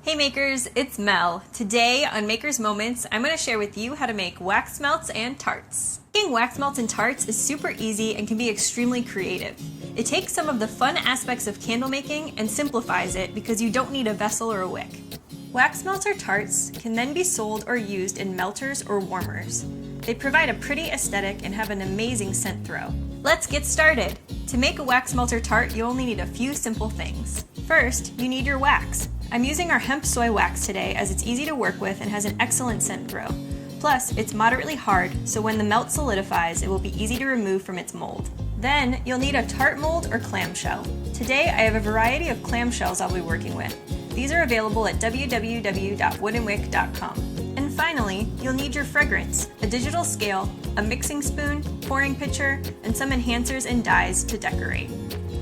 Hey makers, it's Mel. Today on Maker's Moments, I'm going to share with you how to make wax melts and tarts. Making wax melts and tarts is super easy and can be extremely creative. It takes some of the fun aspects of candle making and simplifies it because you don't need a vessel or a wick. Wax melts or tarts can then be sold or used in melters or warmers. They provide a pretty aesthetic and have an amazing scent throw. Let's get started! To make a wax melt or tart, you only need a few simple things. First, you need your wax. I'm using our hemp soy wax today as it's easy to work with and has an excellent scent throw. Plus, it's moderately hard, so when the melt solidifies, it will be easy to remove from its mold. Then, you'll need a tart mold or clamshell. Today, I have a variety of clamshells I'll be working with. These are available at www.woodenwick.com. And finally, you'll need your fragrance, a digital scale, a mixing spoon, pouring pitcher, and some enhancers and dyes to decorate.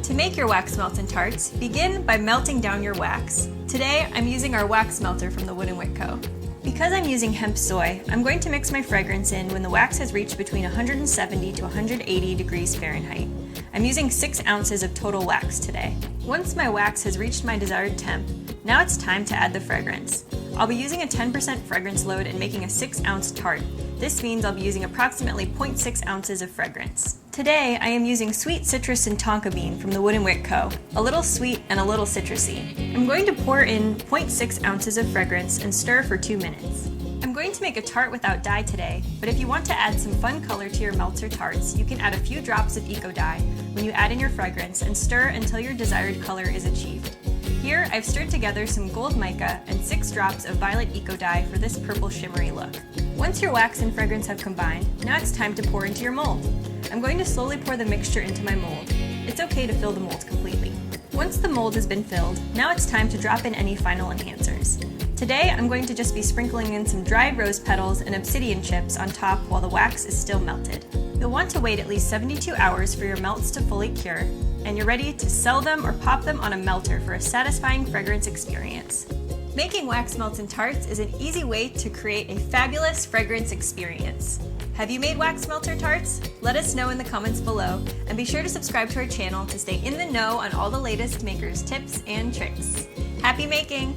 To make your wax melts and tarts, begin by melting down your wax. Today, I'm using our wax melter from the Wood & Wick Co. Because I'm using hemp soy, I'm going to mix my fragrance in when the wax has reached between 170 to 180 degrees Fahrenheit. I'm using 6 ounces of total wax today. Once my wax has reached my desired temp, now it's time to add the fragrance. I'll be using a 10% fragrance load and making a 6-ounce tart. This means I'll be using approximately 0.6 ounces of fragrance. Today, I am using sweet citrus and tonka bean from the Wood & Wick Co. A little sweet and a little citrusy. I'm going to pour in 0.6 ounces of fragrance and stir for 2 minutes. I'm going to make a tart without dye today, but if you want to add some fun color to your melts or tarts, you can add a few drops of eco dye when you add in your fragrance and stir until your desired color is achieved. Here, I've stirred together some gold mica and 6 drops of violet eco dye for this purple shimmery look. Once your wax and fragrance have combined, now it's time to pour into your mold. I'm going to slowly pour the mixture into my mold. It's okay to fill the mold completely. Once the mold has been filled, now it's time to drop in any final enhancers. Today, I'm going to just be sprinkling in some dried rose petals and obsidian chips on top while the wax is still melted. You'll want to wait at least 72 hours for your melts to fully cure, and you're ready to sell them or pop them on a melter for a satisfying fragrance experience. Making wax melts and tarts is an easy way to create a fabulous fragrance experience. Have you made wax melt or tarts? Let us know in the comments below, and be sure to subscribe to our channel to stay in the know on all the latest makers tips and tricks. Happy making!